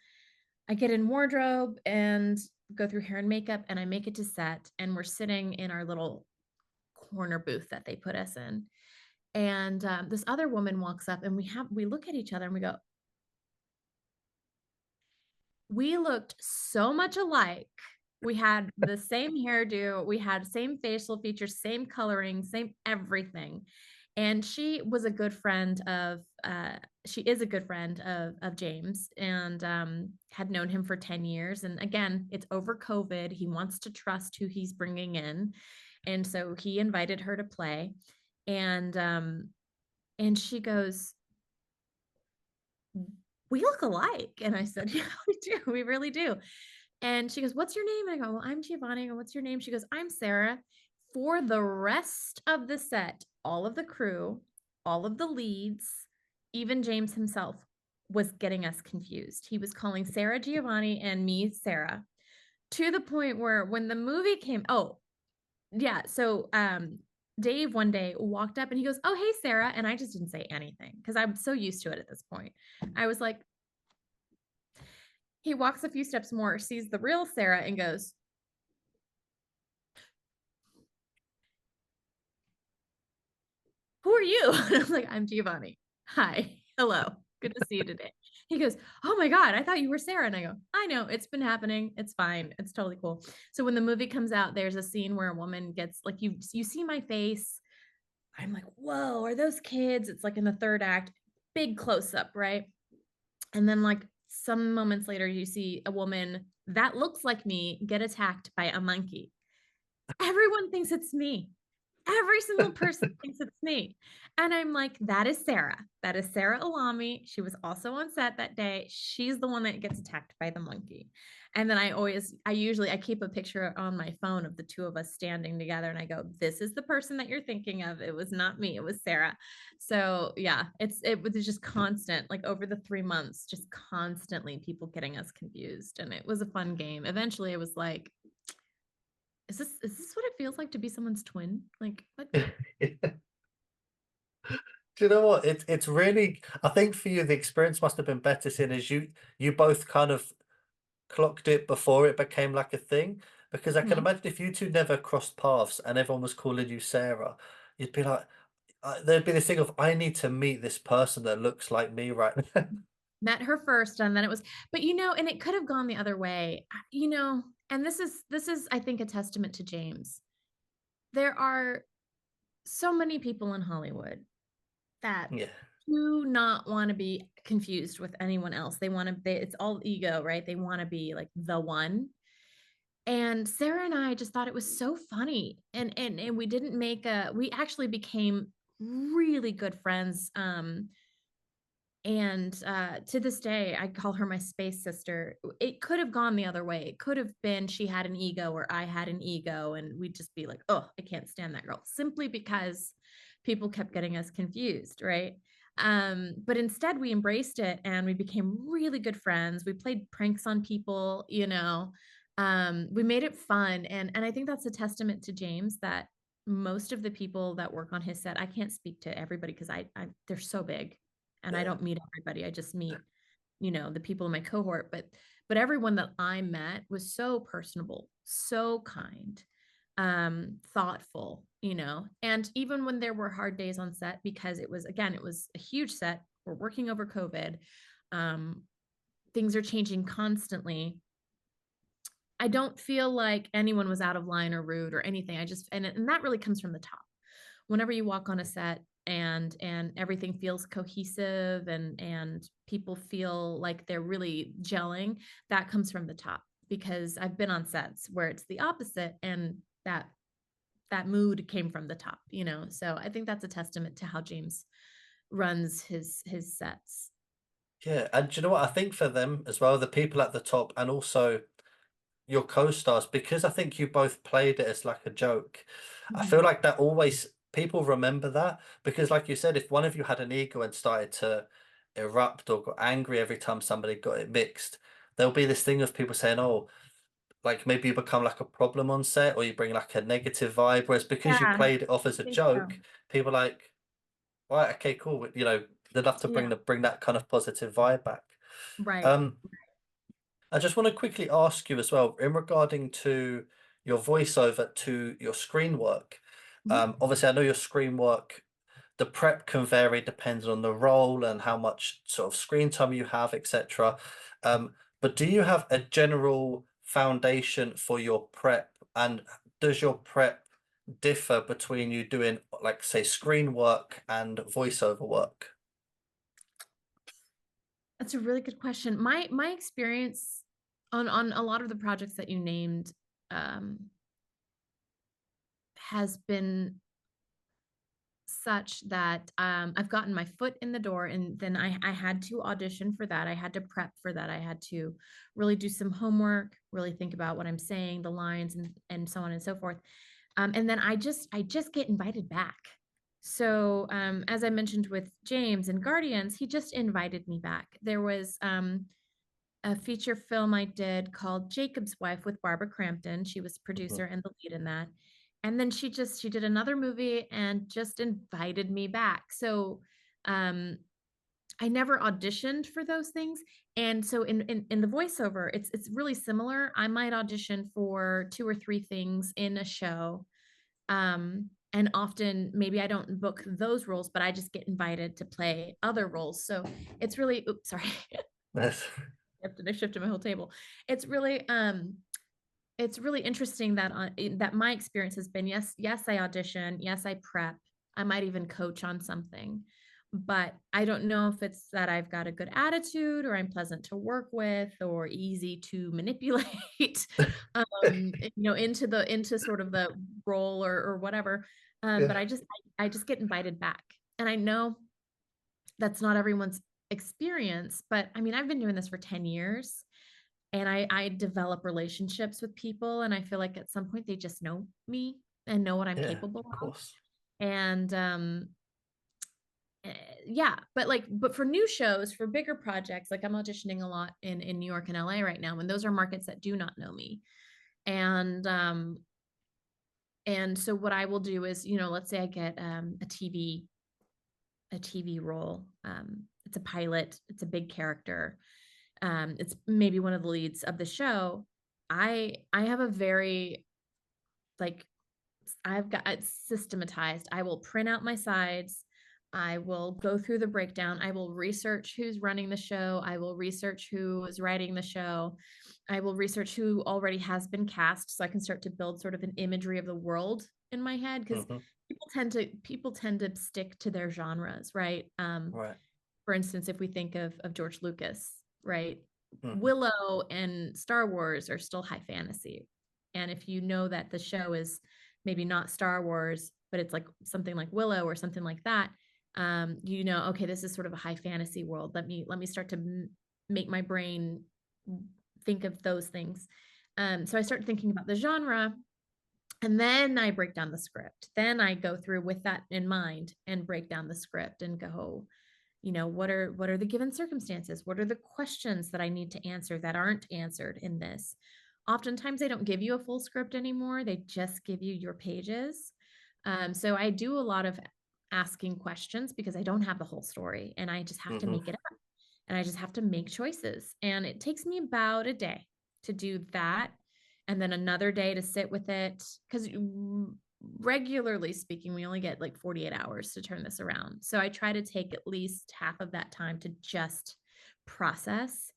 [SPEAKER 2] I get in wardrobe and go through hair and makeup, and I make it to set, and we're sitting in our little corner booth that they put us in. And this other woman walks up, and we look at each other and we go, we looked so much alike. We had the same hairdo, we had same facial features, same coloring, same everything. And she was a good friend of she is a good friend of James, and had known him for 10 years. And again, it's over COVID. He wants to trust who he's bringing in. And so he invited her to play. And she goes, we look alike. And I said, yeah, we do. We really do. And she goes, what's your name? And I go, well, I'm Giovannie. I go, what's your name? She goes, I'm Sarah. For the rest of the set, all of the crew, all of the leads, even James himself was getting us confused. He was calling Sarah Giovanni and me Sarah, to the point where when the movie came, oh, yeah. So Dave one day walked up and he goes, oh, hey, Sarah. And I just didn't say anything because I'm so used to it at this point. I was like, he walks a few steps more, sees the real Sarah, and goes, who are you? And I'm like, I'm Giovanni. Hi. Hello. Good to see you today. He goes, oh my God, I thought you were Sarah. And I go, I know, it's been happening. It's fine. It's totally cool. So when the movie comes out, there's a scene where a woman gets like, you see my face. I'm like, whoa, are those kids? It's like in the third act, big close up, right? And then like some moments later, you see a woman that looks like me get attacked by a monkey. Everyone thinks it's me. Every single person thinks it's me. And I'm like, that is Sarah. That is Sarah Alami. She was also on set that day. She's the one that gets attacked by the monkey. And then I keep a picture on my phone of the two of us standing together, and I go, this is the person that you're thinking of. It was not me. It was Sarah. So yeah, it was just constant, like over the 3 months, just constantly people getting us confused. And it was a fun game. Eventually it was like, is this what it feels like to be someone's twin? Like what?
[SPEAKER 1] Do you know what? It's really, I think for you the experience must have been better seeing as you both kind of clocked it before it became like a thing. Because I can
[SPEAKER 2] Mhm.
[SPEAKER 1] imagine if you two never crossed paths and everyone was calling you Sarah, you'd be like, there'd be this thing of I need to meet this person that looks like me right now.
[SPEAKER 2] Met her first, and then it was, but and it could have gone the other way, and this is I think a testament to James. There are so many people in Hollywood that
[SPEAKER 1] Yeah,
[SPEAKER 2] do not want to be confused with anyone else. It's all ego, right? They want to be like the one. And Sarah and I just thought it was so funny. And we actually became really good friends. And to this day, I call her my space sister. It could have gone the other way. It could have been she had an ego or I had an ego, and we'd just be like, oh, I can't stand that girl, simply because people kept getting us confused, right? But instead, we embraced it and we became really good friends. We played pranks on people, we made it fun. And I think that's a testament to James that most of the people that work on his set, I can't speak to everybody because they're so big and I
[SPEAKER 1] yeah.
[SPEAKER 2] don't meet everybody. I just meet, the people in my cohort, but everyone that I met was so personable, so kind, thoughtful, And even when there were hard days on set, because it was a huge set, we're working over COVID, um, things are changing constantly. I don't feel like anyone was out of line or rude or anything. And that really comes from the top. Whenever you walk on a set, and everything feels cohesive and people feel like they're really gelling, that comes from the top, because I've been on sets where it's the opposite, and that mood came from the top, you know. So I think that's a testament to how James runs his sets.
[SPEAKER 1] Yeah, and do you know what? I think for them as well, the people at the top and also your co-stars, because I think you both played it as like a joke. I feel
[SPEAKER 2] Mhm.
[SPEAKER 1] like that always people remember that because, like you said, if one of you had an ego and started to erupt or got angry every time somebody got it mixed, there'll be this thing of people saying, "Oh, like maybe you become like a problem on set or you bring like a negative vibe." Whereas because you
[SPEAKER 2] Yeah,
[SPEAKER 1] played it off as
[SPEAKER 2] I
[SPEAKER 1] a
[SPEAKER 2] think so.
[SPEAKER 1] joke, people are like, right, okay, cool. You know, they'd have to
[SPEAKER 2] Yeah,
[SPEAKER 1] bring that kind of positive vibe back.
[SPEAKER 2] right.
[SPEAKER 1] Um, I just want to quickly ask you as well, in regarding to your voiceover to your screen work.
[SPEAKER 2] Mhm.
[SPEAKER 1] Obviously, I know your screen work, the prep can vary depending on the role and how much sort of screen time you have, etc. But do you have a general foundation for your prep? And does your prep differ between you doing, like, say, screen work and voiceover work?
[SPEAKER 2] That's a really good question. My experience on a lot of the projects that you named um, has been such that I've gotten my foot in the door, and then I had to audition for that. I had to prep for that. I had to really do some homework, really think about what I'm saying, the lines, and so on and so forth. And then I just get invited back. So as I mentioned with James and Guardians, he just invited me back. There was a feature film I did called Jacob's Wife with Barbara Crampton. She was
[SPEAKER 1] Mhm.
[SPEAKER 2] producer and the lead in that. And then she did another movie and just invited me back. So um I never auditioned for those things. And so in the voiceover, it's really similar. I might audition for two or three things in a show. And often maybe I don't book those roles, but I just get invited to play other roles. So it's really, oops, sorry.
[SPEAKER 1] Yes.
[SPEAKER 2] I shifted my whole table. It's really it's really interesting that that my experience has been, yes, I audition, yes, I prep, I might even coach on something, but I don't know if it's that I've got a good attitude or I'm pleasant to work with or easy to manipulate, into sort of the role or whatever. But
[SPEAKER 1] Yeah.
[SPEAKER 2] I just get invited back, and I know that's not everyone's experience, but I mean, I've been doing this for 10 years, and I develop relationships with people, and I feel like at some point they just know me and know what I'm
[SPEAKER 1] Yeah,
[SPEAKER 2] capable
[SPEAKER 1] of
[SPEAKER 2] of.
[SPEAKER 1] course.
[SPEAKER 2] And yeah, but for new shows, for bigger projects, like I'm auditioning a lot in New York and LA right now, and those are markets that do not know me. And and so what I will do is, let's say I get a TV role. It's a pilot, it's a big character. It's maybe one of the leads of the show. I have a very, like, I've got it systematized. I will print out my sides. I will go through the breakdown. I will research who's running the show. I will research who is writing the show. I will research who already has been cast so I can start to build sort of an imagery of the world in my head, because
[SPEAKER 1] Hmm.
[SPEAKER 2] people tend to stick to their genres, right?
[SPEAKER 1] Right.
[SPEAKER 2] For instance, if we think of George Lucas, right?
[SPEAKER 1] Hmm.
[SPEAKER 2] Willow and Star Wars are still high fantasy. And if you know that the show is maybe not Star Wars, but it's like something like Willow or something like that, okay, this is sort of a high fantasy world. Let me start to make my brain think of those things. So I start thinking about the genre, and then I break down the script. Then I go through with that in mind and break down the script and go, what are the given circumstances? What are the questions that I need to answer that aren't answered in this? Oftentimes they don't give you a full script anymore, they just give you your pages. So I do a lot of asking questions because I don't have the whole story, and I just have to
[SPEAKER 1] Hmm.
[SPEAKER 2] make it up, and I just have to make choices, and it takes me about a day to do that, and then another day to sit with it, because regularly speaking, we only get like 48 hours to turn this around. So I try to take at least half of that time to just process.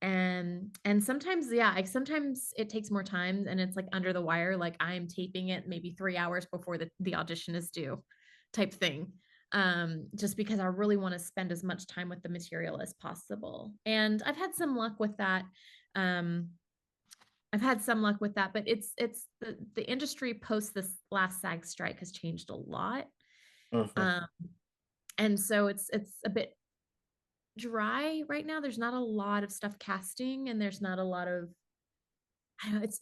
[SPEAKER 2] And sometimes, yeah, sometimes it takes more time, and it's like under the wire, like I'm taping it maybe 3 hours before the audition is due type thing. just because I really want to spend as much time with the material as possible. And I've had some luck with that. Um, I've had some luck with that, but it's the industry post this last SAG strike has changed a lot.
[SPEAKER 1] Hmm.
[SPEAKER 2] Um, and so it's a bit dry right now. There's not a lot of stuff casting, and there's not a lot of, I don't know, it's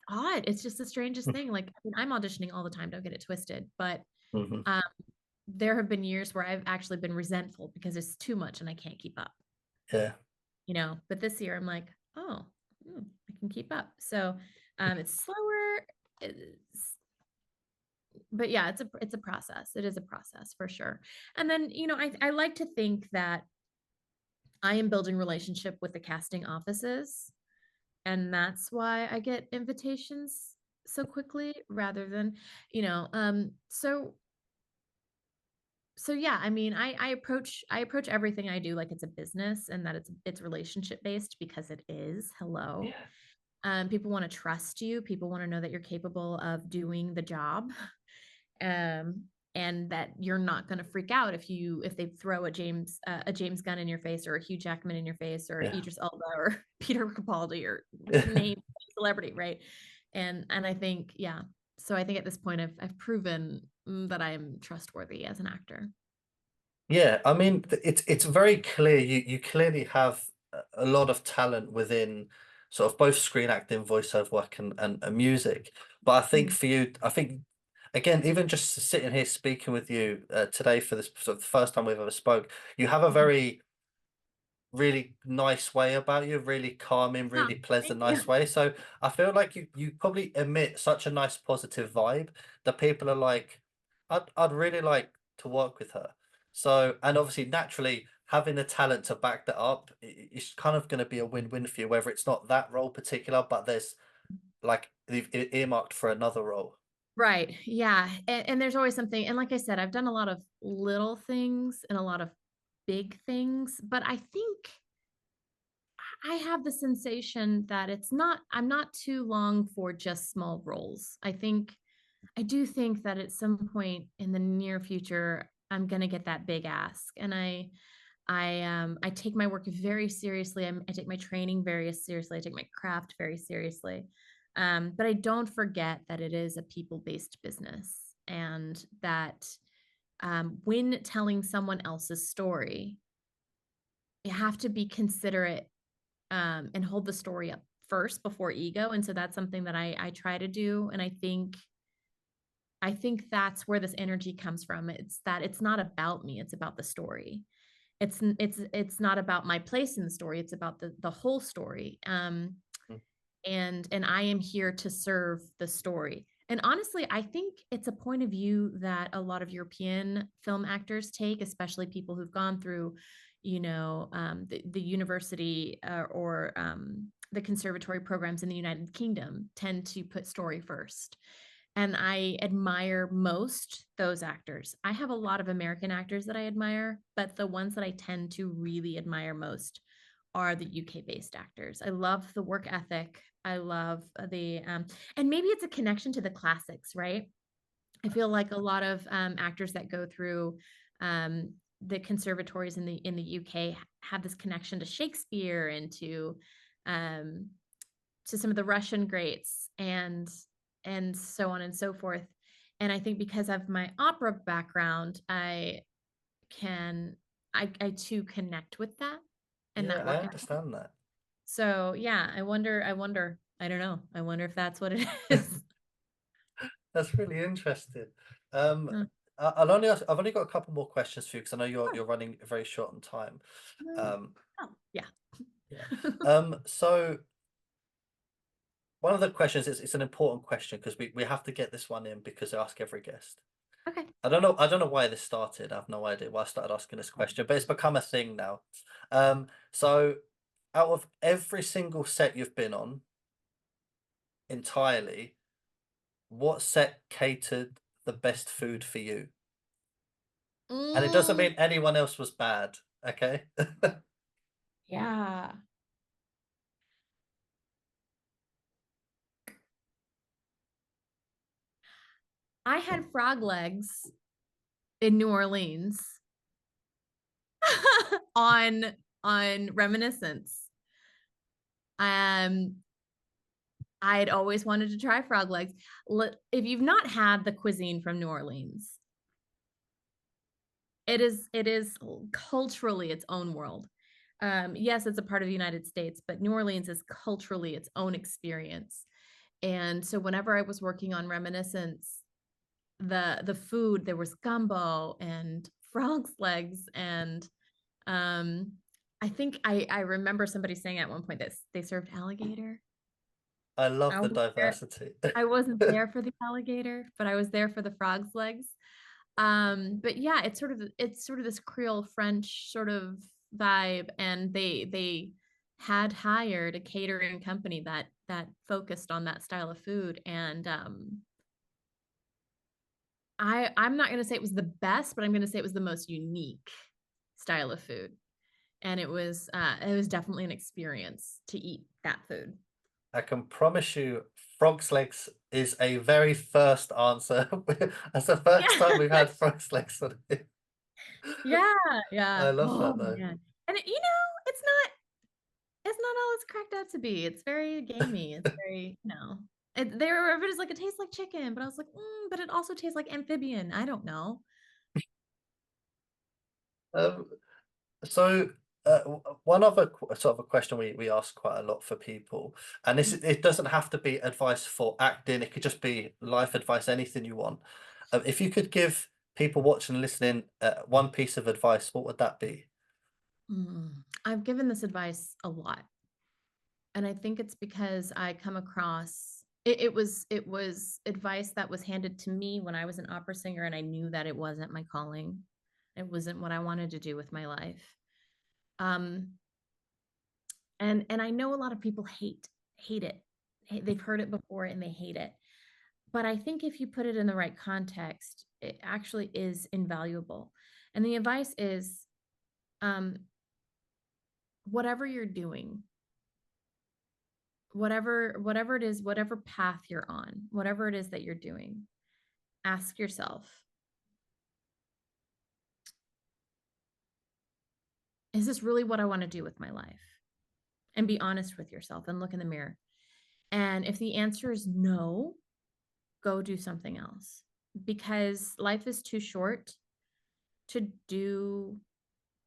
[SPEAKER 2] odd. It's just the strangest thing. Like, I mean, I'm auditioning all the time, don't get it twisted, but
[SPEAKER 1] Hmm.
[SPEAKER 2] um there have been years where I've actually been resentful because it's too much and I can't keep up,
[SPEAKER 1] Yeah.
[SPEAKER 2] but this year I'm like, oh, I can keep up. So it's slower. It's, but yeah, it's a process. It is a process for sure. And then, I like to think that I am building relationship with the casting offices, and that's why I get invitations so quickly rather than, so yeah, I mean, I approach everything I do like it's a business, and that it's relationship based, because it is. Hello.
[SPEAKER 1] Yeah.
[SPEAKER 2] People want to trust you. People want to know that you're capable of doing the job. Um, and that you're not going to freak out if they throw a James Gunn in your face, or a Hugh Jackman in your face, or
[SPEAKER 1] Yeah.
[SPEAKER 2] Idris Elba, or Peter Capaldi, or name celebrity, right? And I think, yeah. So I think at this point I've proven that I am trustworthy as an actor.
[SPEAKER 1] Yeah, I mean, it's very clear you clearly have a lot of talent within sort of both screen acting, voiceover work, and music. But I think
[SPEAKER 2] Mm.
[SPEAKER 1] for you, I think again, even just sitting here speaking with you today for this sort of the first time we've ever spoke, you have a very really nice way about you, really calming,
[SPEAKER 2] Oh,
[SPEAKER 1] really pleasant,
[SPEAKER 2] thank you.
[SPEAKER 1] nice way. So I feel like you probably emit such a nice positive vibe that people are like, I'd really like to work with her. So, and obviously naturally having the talent to back that up, it's kind of going to be a win-win for you, whether it's not that role particular, but there's like they've earmarked for another role.
[SPEAKER 2] Right. Yeah. And there's always something. And like I said, I've done a lot of little things and a lot of big things, but I think I have the sensation that I'm not too long for just small roles. I do think that at some point in the near future, I'm going to get that big ask. And I take my work very seriously. I take my training very seriously. I take my craft very seriously. But I don't forget that it is a people-based business, and that when telling someone else's story, you have to be considerate, and hold the story up first before ego. And so that's something that I try to do. And I think that's where this energy comes from. It's that it's not about me; it's about the story. It's not about my place in the story. It's about the whole story.
[SPEAKER 1] Mm.
[SPEAKER 2] And I am here to serve the story. And honestly, I think it's a point of view that a lot of European film actors take, especially people who've gone through, the university, or the conservatory programs in the United Kingdom, tend to put story first. And I admire most those actors. I have a lot of American actors that I admire, but the ones that I tend to really admire most are the UK based actors. I love the work ethic. I love and maybe it's a connection to the classics, right? I feel like a lot of actors that go through um, the conservatories in the UK have this connection to Shakespeare, and to some of the Russian greats, and so on and so forth. And I think because of my opera background, can I too connect with that and
[SPEAKER 1] Yeah,
[SPEAKER 2] that
[SPEAKER 1] I
[SPEAKER 2] work ethic.
[SPEAKER 1] understand that.
[SPEAKER 2] So yeah, I wonder, I don't know. I wonder if that's what it is.
[SPEAKER 1] That's really interesting. Um,
[SPEAKER 2] Uh,
[SPEAKER 1] I've only got a couple more questions for you because I know
[SPEAKER 2] sure.
[SPEAKER 1] you're running very short on time. Um,
[SPEAKER 2] Oh, yeah.
[SPEAKER 1] yeah. So one of the questions is it's an important question because we have to get this one in because I ask every guest.
[SPEAKER 2] Okay.
[SPEAKER 1] I don't know why this started. I have no idea why I started asking this question, but it's become a thing now. So out of every single set you've been on entirely, what set catered the best food for you? And it doesn't
[SPEAKER 2] Mm,
[SPEAKER 1] mean anyone else was bad, okay?
[SPEAKER 2] yeah. I had frog legs in New Orleans on Reminiscence. Um, I'd always wanted to try frog legs. If you've not had the cuisine from New Orleans, it is culturally its own world. Yes, it's a part of the United States, but New Orleans is culturally its own experience. And so whenever I was working on Reminiscence, the food, there was gumbo and frog's legs, and um I think I remember somebody saying at one point that they served alligator.
[SPEAKER 1] I love
[SPEAKER 2] I
[SPEAKER 1] the
[SPEAKER 2] was there.
[SPEAKER 1] diversity.
[SPEAKER 2] I wasn't there for the alligator, but I was there for the frog's legs. But yeah, it's sort of this Creole French sort of vibe, and they had hired a catering company that focused on that style of food, and I'm not going to say it was the best, but I'm going to say it was the most unique style of food, and it was definitely an experience to eat that food.
[SPEAKER 1] I can promise you, frog's legs is a very first answer. That's the first time
[SPEAKER 2] Yeah.
[SPEAKER 1] we've had frog's legs on it.
[SPEAKER 2] Yeah, yeah.
[SPEAKER 1] I love
[SPEAKER 2] Oh
[SPEAKER 1] that though.
[SPEAKER 2] man. And it's not all it's cracked out to be. It's very gamey. It's very, there it is like it tastes like chicken, but I was like, but it also tastes like amphibian. I don't know.
[SPEAKER 1] Um, so one other sort of a question we ask quite a lot for people, and this it doesn't have to be advice for acting. It could just be life advice, anything you want. If you could give people watching and listening one piece of advice, what would that be?
[SPEAKER 2] I've given this advice a lot. And I think it's because I come across it was advice that was handed to me when I was an opera singer, and I knew that it wasn't my calling. It wasn't what I wanted to do with my life. Um, and I know a lot of people hate it. They've heard it before and they hate it. But I think if you put it in the right context, it actually is invaluable. And the advice is, um, whatever you're doing, whatever it is, whatever path you're on, whatever it is that you're doing, ask yourself, is this really what I want to do with my life? And be honest with yourself and look in the mirror. And if the answer is no, go do something else, because life is too short to do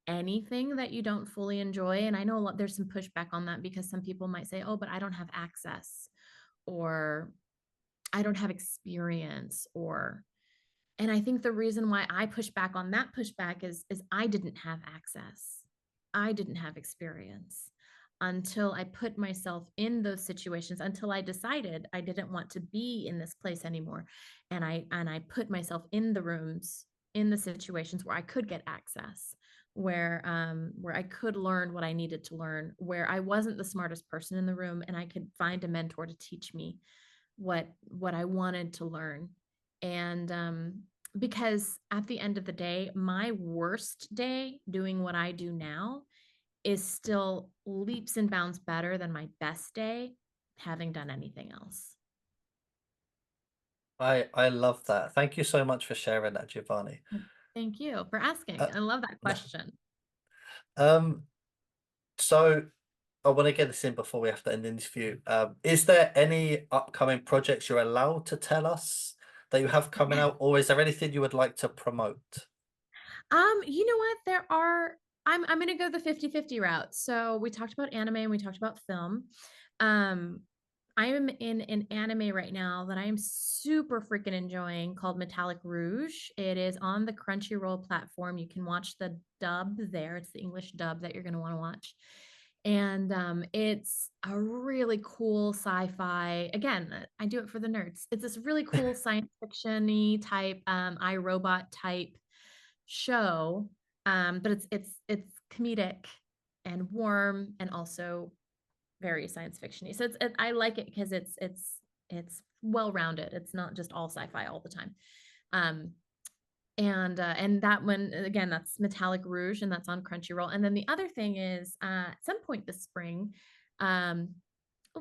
[SPEAKER 2] anything that you don't fully enjoy. And I know there's some pushback on that, because some people might say, oh, but I don't have access, or I don't have experience, or and I think the reason why I push back on that pushback is I didn't have access. I didn't have experience until I put myself in those situations, until I decided I didn't want to be in this place anymore. And I put myself in the rooms, in the situations where I could get access, where I could learn what I needed to learn, where I wasn't the smartest person in the room and I could find a mentor to teach me what I wanted to learn. And because at the end of the day, my worst day doing what I do now is still leaps and bounds better than my best day having done anything else.
[SPEAKER 1] I love that. Thank you so much for sharing that, Giovanni.
[SPEAKER 2] Thank you for asking.
[SPEAKER 1] Uh,
[SPEAKER 2] I love that
[SPEAKER 1] no.
[SPEAKER 2] question.
[SPEAKER 1] Um, so I want to get this in before we have to end the interview. Is there any upcoming projects you're allowed to tell us that you have coming
[SPEAKER 2] Yeah.
[SPEAKER 1] out, or is there anything you would like to promote?
[SPEAKER 2] You know what? I'm gonna go the 50-50 route. So we talked about anime and we talked about film. Um, I am in an anime right now that I am super freaking enjoying, called Metallic Rouge. It is on the Crunchyroll platform. You can watch the dub there. It's the English dub that you're gonna want to watch. And it's a really cool sci-fi. Again, I do it for the nerds. It's this really cool science fiction-y type, iRobot type show, but it's comedic and warm and also very science fictiony. So I like it because it's well rounded. It's not just all sci-fi all the time. Um, and that one again, that's Metallic Rouge, and that's on Crunchyroll. And then the other thing is, at some point this spring, um, a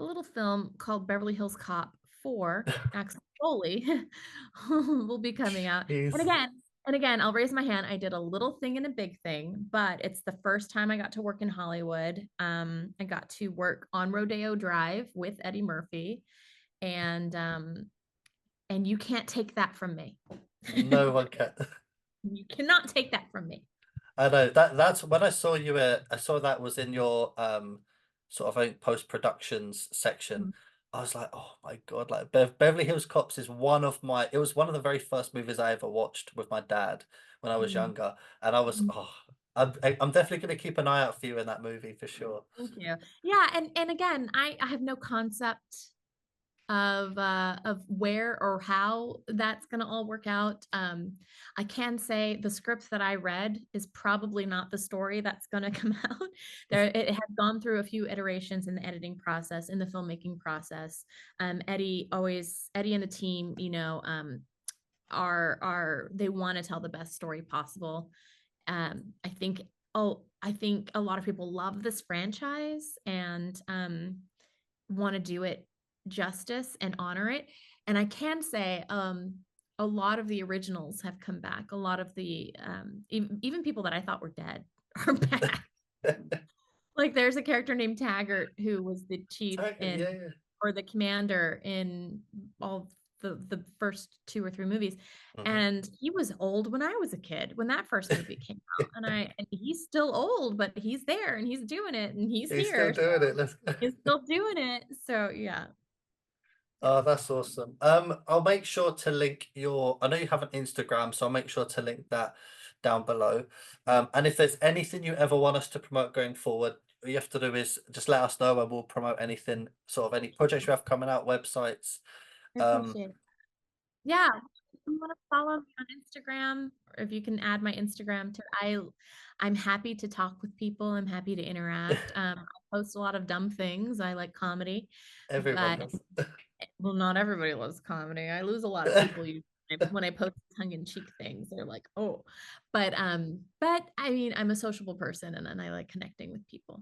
[SPEAKER 2] little film called Beverly Hills Cop 4, Axel will be coming out. And
[SPEAKER 1] He's
[SPEAKER 2] again, And again, I'll raise my hand. I did a little thing and a big thing, but it's the first time I got to work in Hollywood. I got to work on Rodeo Drive with Eddie Murphy, and you can't take that from me.
[SPEAKER 1] No one can.
[SPEAKER 2] You cannot take that from me.
[SPEAKER 1] I know that's when I saw you. I saw that was in your sort of, I think, post productions section. I was like, oh my God, like Beverly Hills Cops is one of my. It was one of the very first movies I ever watched with my dad when I was
[SPEAKER 2] Mm-hmm.
[SPEAKER 1] younger, and I was I'm definitely going to keep an eye out for you in that movie for sure.
[SPEAKER 2] Thank you. Yeah, and again, I have no concept of where or how that's going to all work out. I can say the script that I read is probably not the story that's going to come out. It has gone through a few iterations in the editing process, in the filmmaking process. Eddie and the team, are they want to tell the best story possible. I think I think a lot of people love this franchise and want to do it justice and honor it. And I can say a lot of the originals have come back. A lot of the even people that I thought were dead are back. Like there's a character named Taggart who was the chief in
[SPEAKER 1] Yeah, yeah.
[SPEAKER 2] or the commander in all the first two or three movies.
[SPEAKER 1] Mhm.
[SPEAKER 2] And he was old when I was a kid when that first movie came out. And he's still old, but he's there and he's doing it and he's
[SPEAKER 1] He's still
[SPEAKER 2] here. So
[SPEAKER 1] doing it. Let's go.
[SPEAKER 2] he's still doing it. So yeah.
[SPEAKER 1] Oh, that's awesome. I'll make sure to link your. I know you have an Instagram, so I'll make sure to link that down below. And if there's anything you ever want us to promote going forward, all you have to do is just let us know, and we'll promote anything, sort of any projects you have coming out, websites.
[SPEAKER 2] I
[SPEAKER 1] Um,
[SPEAKER 2] appreciate it. Yeah. If you want to follow me on Instagram, or if you can add my Instagram to I'm happy to talk with people. I'm happy to interact. I post a lot of dumb things. I like comedy,
[SPEAKER 1] everyone
[SPEAKER 2] but
[SPEAKER 1] does.
[SPEAKER 2] well, not everybody loves comedy. I lose a lot of people when I post tongue-in-cheek things. They're like, oh, but I mean, I'm a sociable person and I like connecting with people.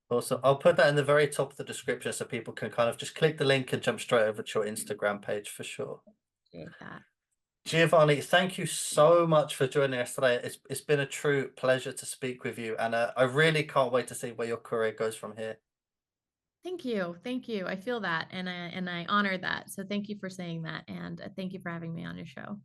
[SPEAKER 1] Also, I'll put that in the very top of the description so people can kind of just click the link and jump straight over to your Instagram page for sure.
[SPEAKER 2] Appreciate that.
[SPEAKER 1] Giovanni, thank you so much for joining us today. It's been a true pleasure to speak with you, and I really can't wait to see where your career goes from here.
[SPEAKER 2] Thank you. Thank you. I feel that and I honor that. So thank you for saying that and thank you for having me on your show.